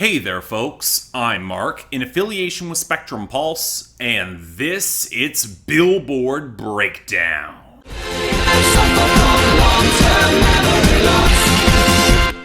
Hey there folks, I'm Mark, in affiliation with Spectrum Pulse, and it's Billboard Breakdown.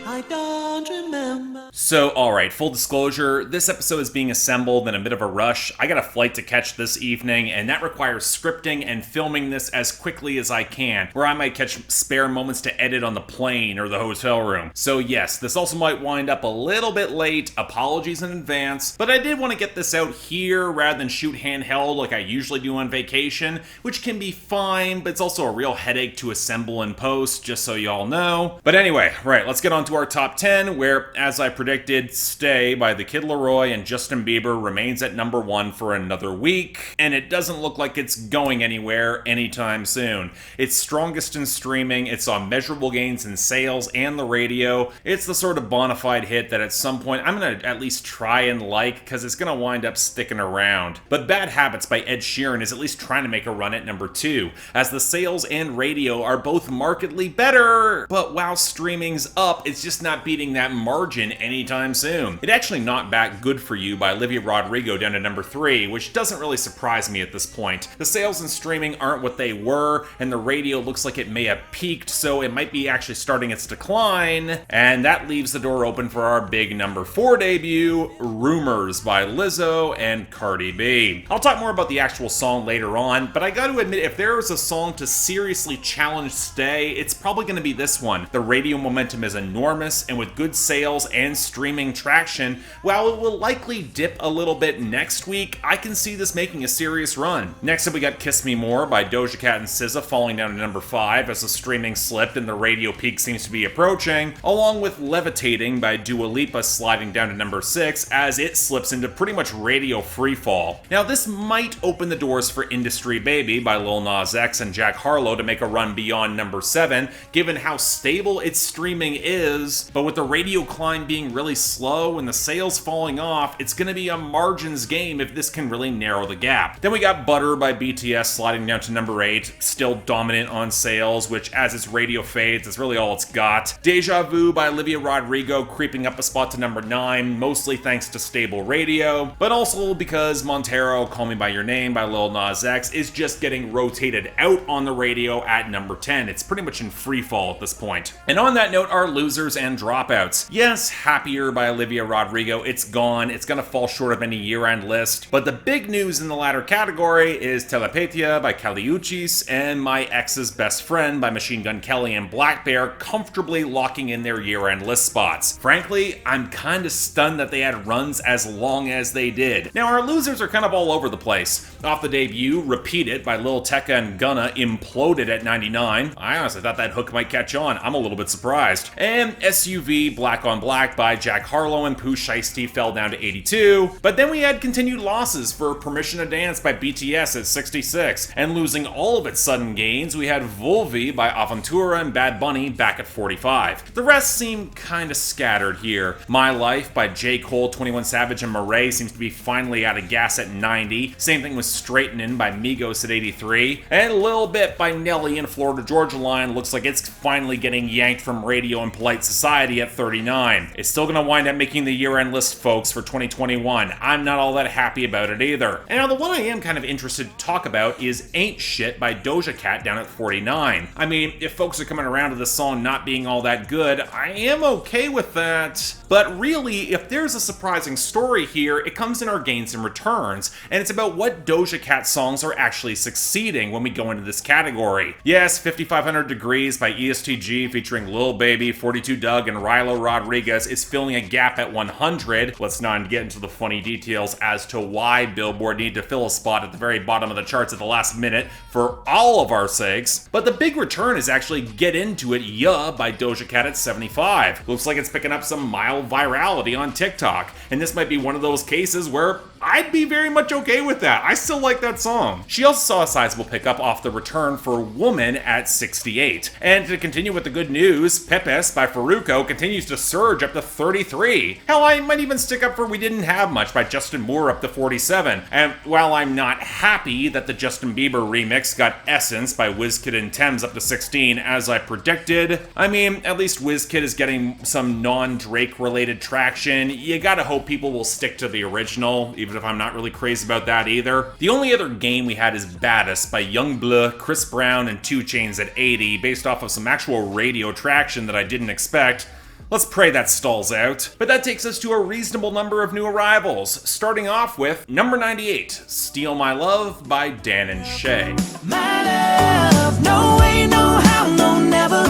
I don't remember. So, alright, full disclosure, this episode is being assembled in a bit of a rush. I got a flight to catch this evening, and that requires scripting and filming this as quickly as I can, where I might catch spare moments to edit on the plane or the hotel room. So yes, this also might wind up a little bit late, apologies in advance, but I did want to get this out here rather than shoot handheld like I usually do on vacation, which can be fine, but it's also a real headache to assemble and post, just so y'all know. But anyway, right, let's get on to our top 10, where, as I predicted, Stay by The Kid Laroi and Justin Bieber remains at number 1 for another week, and it doesn't look like it's going anywhere anytime soon. It's strongest in streaming, it saw measurable gains in sales and the radio. It's the sort of bona fide hit that at some point I'm gonna at least try and like, because it's gonna wind up sticking around. But Bad Habits by Ed Sheeran is at least trying to make a run at number 2, as the sales and radio are both markedly better, but while streaming's up, it's just not beating that margin anytime soon. It actually knocked back Good For You by Olivia Rodrigo down to number 3, which doesn't really surprise me at this point. The sales and streaming aren't what they were, and the radio looks like it may have peaked, so it might be actually starting its decline, and that leaves the door open for our big number 4 debut, Rumors by Lizzo and Cardi B. I'll talk more about the actual song later on, but I gotta admit, if there was a song to seriously challenge Stay, it's probably gonna be this one. The radio momentum is enormous, and with good sales and streaming traction, while it will likely dip a little bit next week, I can see this making a serious run. Next up we got Kiss Me More by Doja Cat and SZA falling down to number 5 as the streaming slipped and the radio peak seems to be approaching, along with Levitating by Dua Lipa sliding down to number 6 as it slips into pretty much radio freefall. Now this might open the doors for Industry Baby by Lil Nas X and Jack Harlow to make a run beyond number 7, given how stable its streaming is, but with the radio climb being really slow and the sales falling off, it's gonna be a margins game if this can really narrow the gap. Then we got Butter by BTS sliding down to number 8, still dominant on sales, which as its radio fades, is really all it's got. Deja Vu by Olivia Rodrigo creeping up a spot to number 9, mostly thanks to stable radio, but also because Montero, Call Me By Your Name by Lil Nas X is just getting rotated out on the radio at number 10. It's pretty much in free fall at this point. And on that note, our losers and dropouts. Yes, Happier by Olivia Rodrigo, it's gone. It's gonna fall short of any year-end list, but the big news in the latter category is Telepatia by Kali Uchis and My Ex's Best Friend by Machine Gun Kelly and Black Bear comfortably locking in their year-end list spots. Frankly, I'm kinda stunned that they had runs as long as they did. Now our losers are kind of all over the place. Off the debut, Repeat It by Lil Tecca and Gunna imploded at 99. I honestly thought that hook might catch on. I'm a little bit surprised. And SUV Black on Black by Jack Harlow and Pooh Shiesty fell down to 82. But then we had continued losses for Permission to Dance by BTS at 66. And losing all of its sudden gains, we had Volvi by Aventura and Bad Bunny back at 45. The rest seem kinda scattered here. My Life by J. Cole, 21 Savage and Murray seems to be finally out of gas at 90. Same thing with Straightenin' by Migos at 83. And Lil Bit by Nelly and Florida Georgia Line looks like it's finally getting yanked from radio and polite society at 39. It's still gonna wind up making the year-end list, folks, for 2021. I'm not all that happy about it either. And now the one I am kind of interested to talk about is Ain't Shit by Doja Cat down at 49. I mean, if folks are coming around to this song not being all that good, I am okay with that. But really, if there's a surprising story here, it comes in our gains and returns, and it's about what Doja Cat songs are actually succeeding when we go into this category. Yes, 5500 Degrees by ESTG featuring Lil Baby, 42 Doug, and Rilo Rodriguez is filling a gap at 100. Let's not get into the funny details as to why Billboard needed to fill a spot at the very bottom of the charts at the last minute for all of our sakes. But the big return is actually Get Into It, Yeah by Doja Cat at 75. Looks like it's picking up some mild virality on TikTok, and this might be one of those cases where I'd be very much okay with that. I still like that song. She also saw a sizable pickup off the return for Woman at 68. And to continue with the good news, Pepes by Sueco continues to surge up to to 33. Hell, I might even stick up for We Didn't Have Much by Justin Moore up to 47. And while I'm not happy that the Justin Bieber remix got Essence by Wizkid and Thames up to 16 as I predicted, I mean, at least Wizkid is getting some non-Drake related traction. You gotta hope people will stick to the original, even if I'm not really crazy about that either. The only other game we had is Baddest by Youngblood, Chris Brown, and 2 Chainz at 80, based off of some actual radio traction that I didn't expect. Let's pray that stalls out. But that takes us to a reasonable number of new arrivals, starting off with number 98, Steal My Love by Dan and Shay. My love, no way, no how, no never.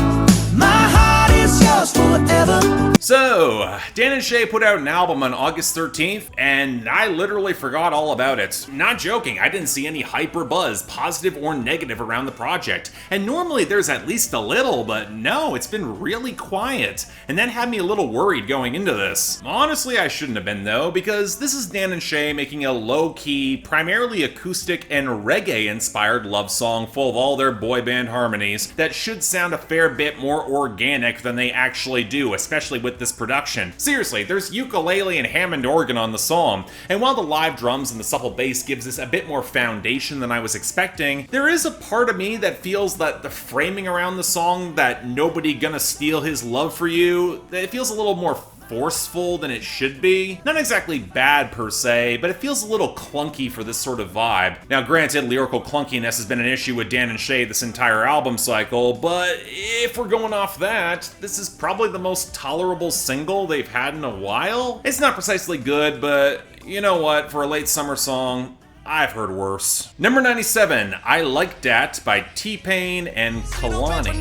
My heart is yours forever. So, Dan and Shay put out an album on August 13th, and I literally forgot all about it. Not joking, I didn't see any hype or buzz, positive or negative, around the project. And normally there's at least a little, but no, it's been really quiet. And that had me a little worried going into this. Honestly, I shouldn't have been though, because this is Dan and Shay making a low-key, primarily acoustic and reggae-inspired love song full of all their boy band harmonies that should sound a fair bit more organic than they actually do, especially with this production. Seriously, there's ukulele and Hammond organ on the song, and while the live drums and the supple bass gives this a bit more foundation than I was expecting, there is a part of me that feels that the framing around the song, that nobody gonna steal his love for you, it feels a little more forceful than it should be. Not exactly bad per se, but it feels a little clunky for this sort of vibe. Now granted, lyrical clunkiness has been an issue with Dan and Shay this entire album cycle, but if we're going off that, this is probably the most tolerable single they've had in a while. It's not precisely good, but you know what, for a late summer song, I've heard worse. Number 97, I Like Dat by T-Pain and Kehlani.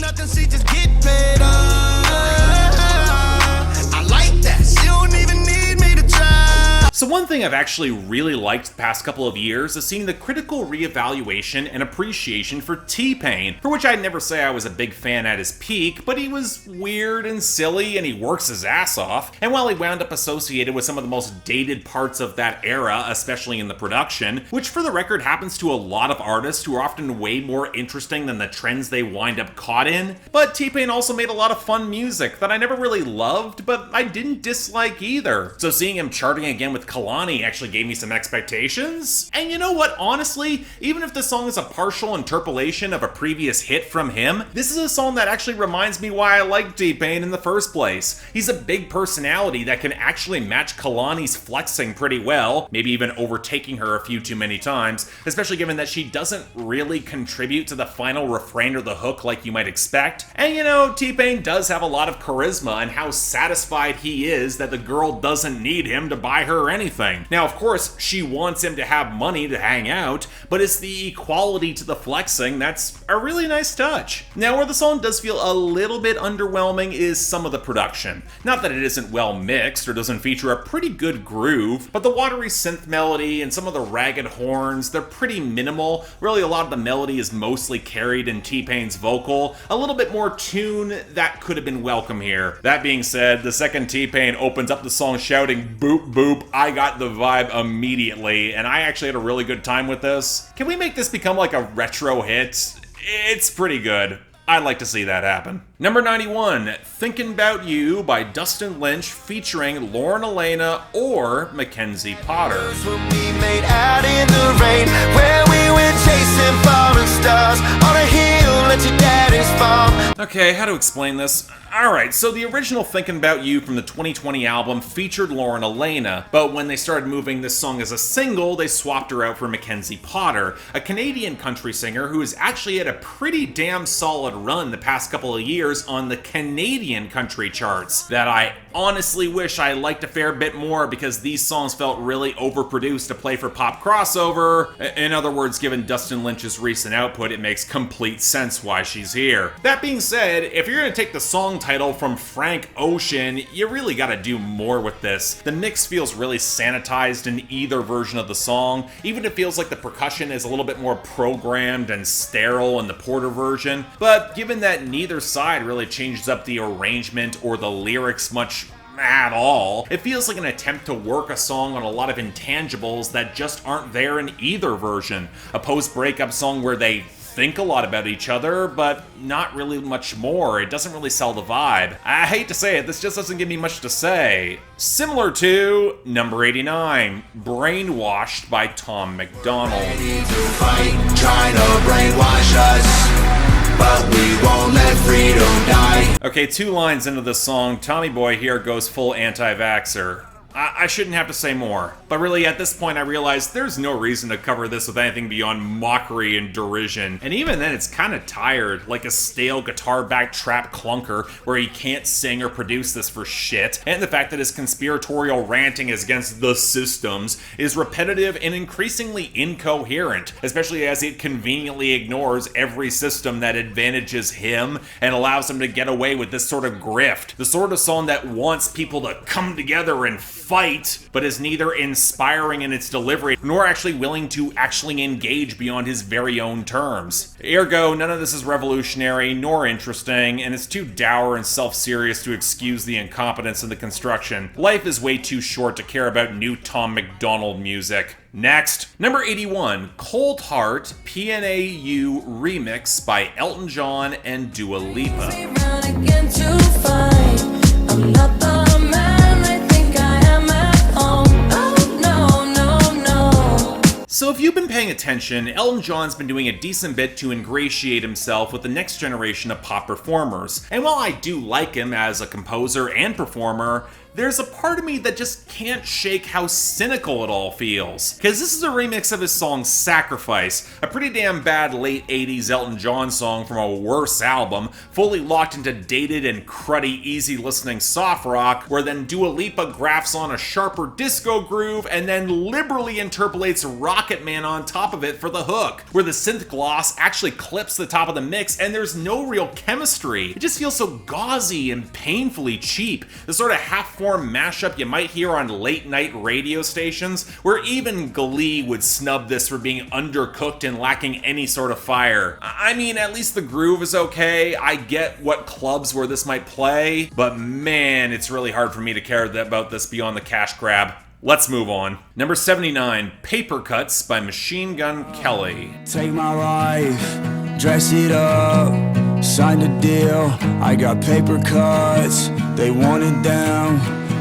So one thing I've actually really liked the past couple of years is seeing the critical reevaluation and appreciation for T-Pain, for which I'd never say I was a big fan at his peak, but he was weird and silly and he works his ass off, and while he wound up associated with some of the most dated parts of that era, especially in the production, which for the record happens to a lot of artists who are often way more interesting than the trends they wind up caught in, but T-Pain also made a lot of fun music that I never really loved, but I didn't dislike either. So seeing him charting again with Kehlani actually gave me some expectations. And you know what, honestly, even if the song is a partial interpolation of a previous hit from him, this is a song that actually reminds me why I like T-Pain in the first place. He's a big personality that can actually match Kehlani's flexing pretty well, maybe even overtaking her a few too many times, especially given that she doesn't really contribute to the final refrain or the hook like you might expect. And you know, T-Pain does have a lot of charisma and how satisfied he is that the girl doesn't need him to buy her anything. Now, of course, she wants him to have money to hang out, but it's the equality to the flexing that's a really nice touch. Now, where the song does feel a little bit underwhelming is some of the production. Not that it isn't well mixed or doesn't feature a pretty good groove, but the watery synth melody and some of the ragged horns, they're pretty minimal. Really, a lot of the melody is mostly carried in T-Pain's vocal. A little bit more tune that could have been welcome here. That being said, the second T-Pain opens up the song shouting boop boop, I got the vibe immediately, and I actually had a really good time with this. Can we make this become like a retro hit? It's pretty good. I'd like to see that happen. Number 91, Thinkin' Bout You by Dustin Lynch featuring Lauren Alaina or MacKenzie Potter. Okay, how to explain this? Alright, so the original Thinkin' Bout You from the 2020 album featured Lauren Alaina, but when they started moving this song as a single, they swapped her out for MacKenzie Potter, a Canadian country singer who has actually had a pretty damn solid run the past couple of years on the Canadian country charts that I honestly wish I liked a fair bit more because these songs felt really overproduced to play for pop crossover. In other words, given Dustin Lynch's recent output, it makes complete sense why she's here. That being said, if you're gonna take the song title from Frank Ocean, you really gotta do more with this. The mix feels really sanitized in either version of the song, even if it feels like the percussion is a little bit more programmed and sterile in the Porter version, but given that neither side really changes up the arrangement or the lyrics much at all, it feels like an attempt to work a song on a lot of intangibles that just aren't there in either version. A post-breakup song where they think a lot about each other, but not really much more. It doesn't really sell the vibe. I hate to say it, this just doesn't give me much to say. Similar to number 89, Brainwashed by Tom MacDonald. Trying to brainwash us, but we won't let freedom die. Okay, 2 lines into the song, Tommy Boy here goes full anti-vaxxer. I shouldn't have to say more, but really at this point I realize there's no reason to cover this with anything beyond mockery and derision, and even then it's kind of tired, like a stale guitar-backed trap clunker where he can't sing or produce this for shit, and the fact that his conspiratorial ranting is against the systems is repetitive and increasingly incoherent, especially as it conveniently ignores every system that advantages him and allows him to get away with this sort of grift, the sort of song that wants people to come together and fight, but is neither inspiring in its delivery nor actually willing to actually engage beyond his very own terms. Ergo, none of this is revolutionary nor interesting, and it's too dour and self-serious to excuse the incompetence in the construction. Life is way too short to care about new Tom MacDonald music. Next, number 81, Cold Heart Pnau remix by Elton John and Dua Lipa. So if you've been paying attention, Elton John's been doing a decent bit to ingratiate himself with the next generation of pop performers. And while I do like him as a composer and performer, there's a part of me that just can't shake how cynical it all feels. Because this is a remix of his song Sacrifice, a pretty damn bad late 80s Elton John song from a worse album, fully locked into dated and cruddy easy listening soft rock, where then Dua Lipa grafts on a sharper disco groove and then liberally interpolates Rocket Man on top of it for the hook, where the synth gloss actually clips the top of the mix and there's no real chemistry. It just feels so gauzy and painfully cheap, the sort of half-formed mashup you might hear on late-night radio stations, where even Glee would snub this for being undercooked and lacking any sort of fire. I mean, at least the groove is okay. I get what clubs where this might play, but man, it's really hard for me to care about this beyond the cash grab. Let's move on. Number 79, Papercuts by Machine Gun Kelly. Take my life, dress it up, sign the deal. I got paper cuts, they want it down,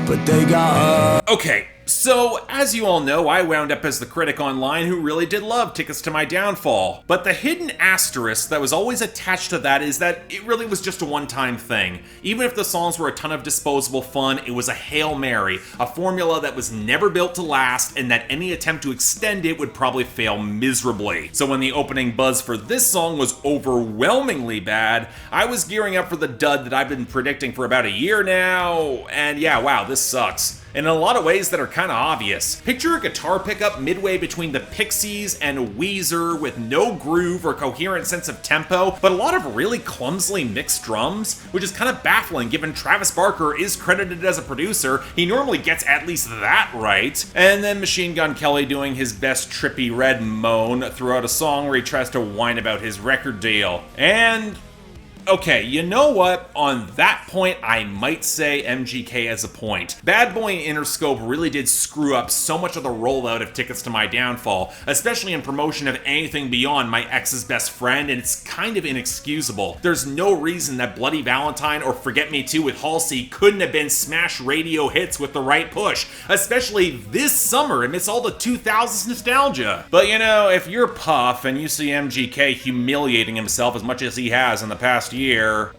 but they got up. Okay, so as you all know, I wound up as the critic online who really did love Tickets to My Downfall. But the hidden asterisk that was always attached to that is that it really was just a one-time thing. Even if the songs were a ton of disposable fun, it was a Hail Mary, a formula that was never built to last, and that any attempt to extend it would probably fail miserably. So when the opening buzz for this song was overwhelmingly bad, I was gearing up for the dud that I've been predicting for about a year now, and yeah, wow, this sucks. In a lot of ways that are kind of obvious. Picture a guitar pickup midway between the Pixies and Weezer with no groove or coherent sense of tempo, but a lot of really clumsily mixed drums, which is kind of baffling given Travis Barker is credited as a producer. He normally gets at least that right. And then Machine Gun Kelly doing his best Trippie Redd moan throughout a song where he tries to whine about his record deal. And okay, you know what? On that point, I might say MGK as a point. Bad Boy and Interscope really did screw up so much of the rollout of Tickets to My Downfall, especially in promotion of anything beyond My Ex's Best Friend, and it's kind of inexcusable. There's no reason that Bloody Valentine or Forget Me Too with Halsey couldn't have been smash radio hits with the right push, especially this summer amidst all the 2000s nostalgia. But you know, if you're Puff and you see MGK humiliating himself as much as he has in the past year.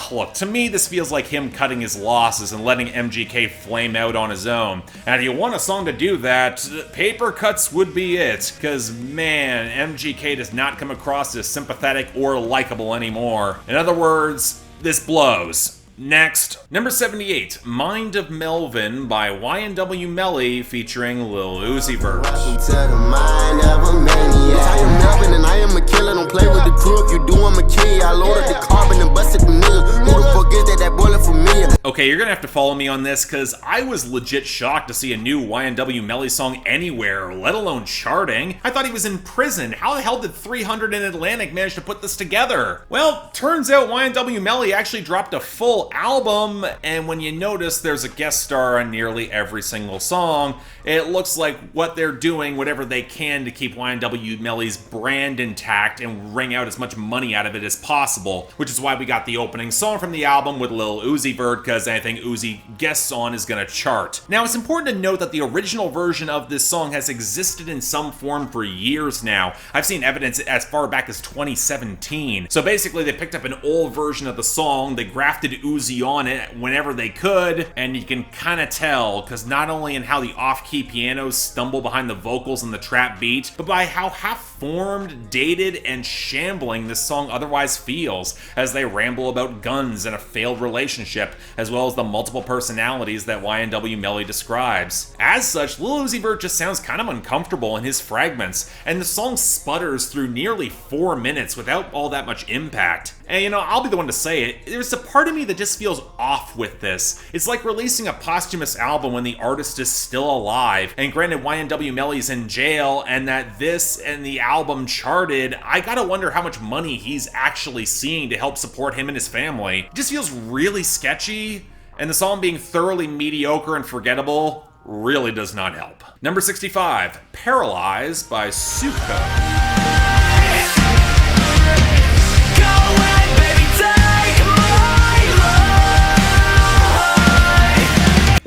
Look, to me this feels like him cutting his losses and letting MGK flame out on his own. And if you want a song to do that, Papercuts would be it. Cause man, MGK does not come across as sympathetic or likable anymore. In other words, this blows. Next, number 78, Mind of Melvin by YNW Melly featuring Lil Uzi Vert. Welcome to the mind of a maniac. I am Melvin and I am a killer. Don't play with the crew if you do, I'm a kid. I loaded the carbon and busted the niggas. Who the fuck is that bullet for me? Okay, you're gonna have to follow me on this because I was legit shocked to see a new YNW Melly song anywhere, let alone charting. I thought he was in prison. How the hell did 300 in Atlantic manage to put this together? Well, turns out YNW Melly actually dropped a full full album, and when you notice there's a guest star on nearly every single song, it looks like what they're doing, whatever they can to keep YNW Melly's brand intact and wring out as much money out of it as possible, which is why we got the opening song from the album with Lil Uzi Vert, because anything Uzi guests on is gonna chart. Now, it's important to note that the original version of this song has existed in some form for years now. I've seen evidence as far back as 2017. So basically, they picked up an old version of the song, they grafted Uzi on it whenever they could, and you can kind of tell, because not only in how the off-key pianos stumble behind the vocals and the trap beat, but by how half-formed, dated, and shambling this song otherwise feels, as they ramble about guns and a failed relationship, as well as the multiple personalities that YNW Melly describes. As such, Lil Uzi Vert just sounds kind of uncomfortable in his fragments, and the song sputters through nearly 4 minutes without all that much impact. And you know, I'll be the one to say it, there's a part of me that just feels off with this. It's like releasing a posthumous album when the artist is still alive, and granted YNW Melly's in jail, and that this and the album charted, I gotta wonder how much money he's actually seeing to help support him and his family. It just feels really sketchy, and the song being thoroughly mediocre and forgettable really does not help. Number 65, Paralyzed by Sueco.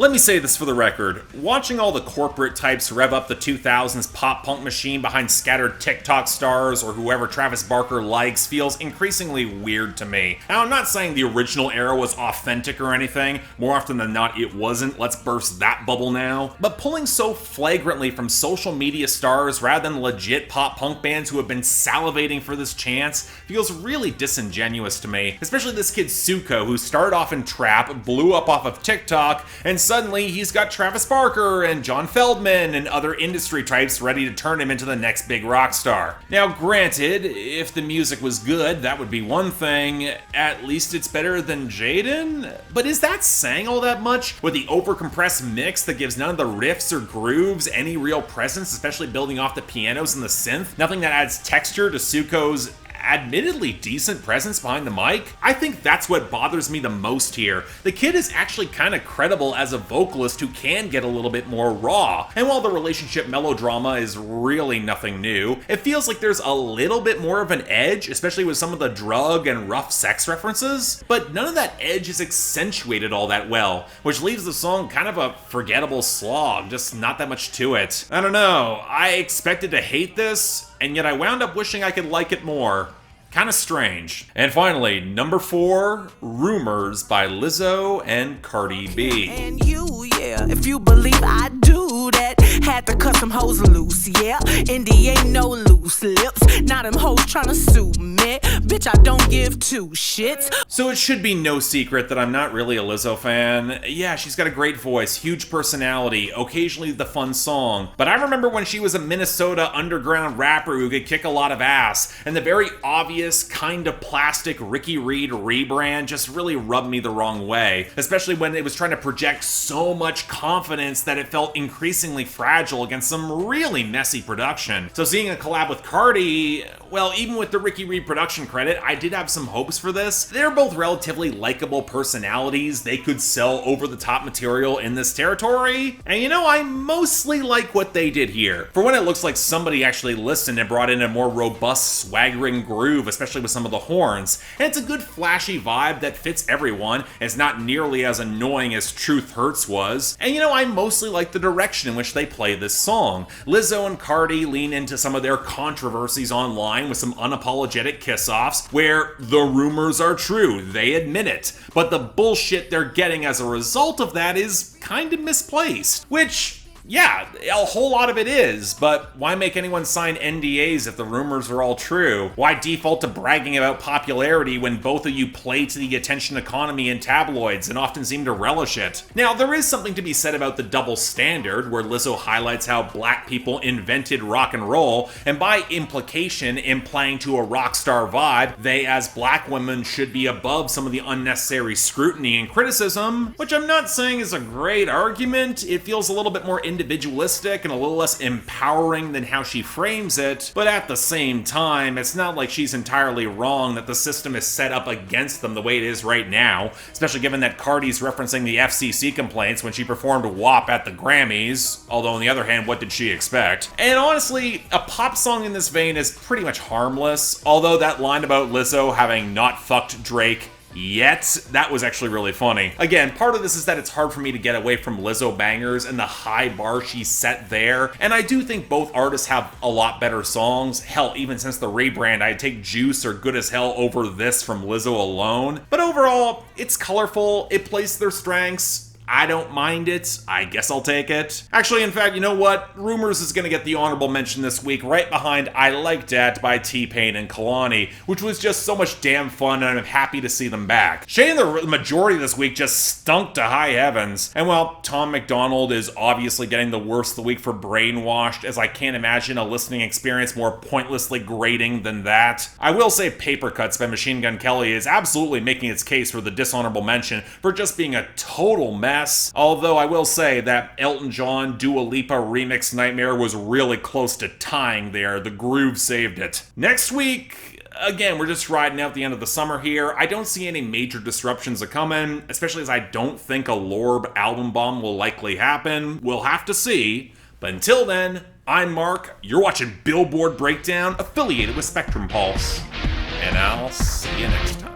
Let me say this for the record, watching all the corporate types rev up the 2000s pop-punk machine behind scattered TikTok stars or whoever Travis Barker likes feels increasingly weird to me. Now, I'm not saying the original era was authentic or anything, more often than not it wasn't, let's burst that bubble now, but pulling so flagrantly from social media stars rather than legit pop-punk bands who have been salivating for this chance feels really disingenuous to me, especially this kid Sueco, who started off in trap, blew up off of TikTok, and suddenly he's got Travis Barker and John Feldman and other industry types ready to turn him into the next big rock star. Now granted, if the music was good, that would be one thing, at least it's better than Jaden? But is that saying all that much? With the overcompressed mix that gives none of the riffs or grooves any real presence, especially building off the pianos and the synth? Nothing that adds texture to Sueco's admittedly decent presence behind the mic? I think that's what bothers me the most here. The kid is actually kind of credible as a vocalist who can get a little bit more raw, and while the relationship melodrama is really nothing new, it feels like there's a little bit more of an edge, especially with some of the drug and rough sex references, but none of that edge is accentuated all that well, which leaves the song kind of a forgettable slog, just not that much to it. I don't know, I expected to hate this, and yet I wound up wishing I could like it more. Kinda strange. And finally, number 4, Rumors by Lizzo and Cardi B. And you, yeah, if you believe I do that, had the custom hoes loose, yeah. Indy ain't no loose lips, now them hoes tryna sue me. Bitch, I don't give two shits. So it should be no secret that I'm not really a Lizzo fan. Yeah, she's got a great voice, huge personality, occasionally the fun song. But I remember when she was a Minnesota underground rapper who could kick a lot of ass, and the very obvious kind of plastic Ricky Reed rebrand just really rubbed me the wrong way, especially when it was trying to project so much confidence that it felt increasingly fragile against some really messy production. So seeing a collab with Cardi, well, even with the Ricky Reed production credit, I did have some hopes for this. They're both relatively likable personalities. They could sell over-the-top material in this territory, and you know, I mostly like what they did here. For when it looks like somebody actually listened and brought in a more robust, swaggering groove, especially with some of the horns, and it's a good flashy vibe that fits everyone. It's not nearly as annoying as Truth Hurts was, and you know, I mostly like the direction in which they play this song. Lizzo and Cardi lean into some of their controversies online with some unapologetic kiss-offs, where the rumors are true, they admit it, but the bullshit they're getting as a result of that is kind of misplaced, which, yeah, a whole lot of it is, but why make anyone sign NDAs if the rumors are all true? Why default to bragging about popularity when both of you play to the attention economy in tabloids and often seem to relish it? Now, there is something to be said about the double standard, where Lizzo highlights how black people invented rock and roll, and by implication implying to a rock star vibe, they as black women should be above some of the unnecessary scrutiny and criticism, which I'm not saying is a great argument. It feels a little bit more individualistic and a little less empowering than how she frames it, but at the same time, it's not like she's entirely wrong that the system is set up against them the way it is right now, especially given that Cardi's referencing the FCC complaints when she performed WAP at the Grammys, although on the other hand, what did she expect? And honestly, a pop song in this vein is pretty much harmless, although that line about Lizzo having not fucked Drake yet, that was actually really funny. Again, part of this is that it's hard for me to get away from Lizzo bangers and the high bar she set there, and I do think both artists have a lot better songs. Hell, even since the rebrand, I'd take Juice or Good as Hell over this from Lizzo alone. But overall, it's colorful, it plays to their strengths. I don't mind it. I guess I'll take it. Actually, in fact, you know what? Rumors is gonna get the honorable mention this week, right behind I Like Dat by T-Pain and Kehlani, which was just so much damn fun, and I'm happy to see them back. Shay and the majority this week just stunk to high heavens. And well, Tom MacDonald is obviously getting the worst of the week for Brainwashed, as I can't imagine a listening experience more pointlessly grating than that. I will say Papercuts by Machine Gun Kelly is absolutely making its case for the dishonorable mention for just being a total mess. Although I will say that Elton John Dua Lipa remix Nightmare was really close to tying there. The groove saved it. Next week, again, we're just riding out the end of the summer here. I don't see any major disruptions coming, especially as I don't think a Lorb album bomb will likely happen. We'll have to see. But until then, I'm Mark. You're watching Billboard Breakdown, affiliated with Spectrum Pulse. And I'll see you next time.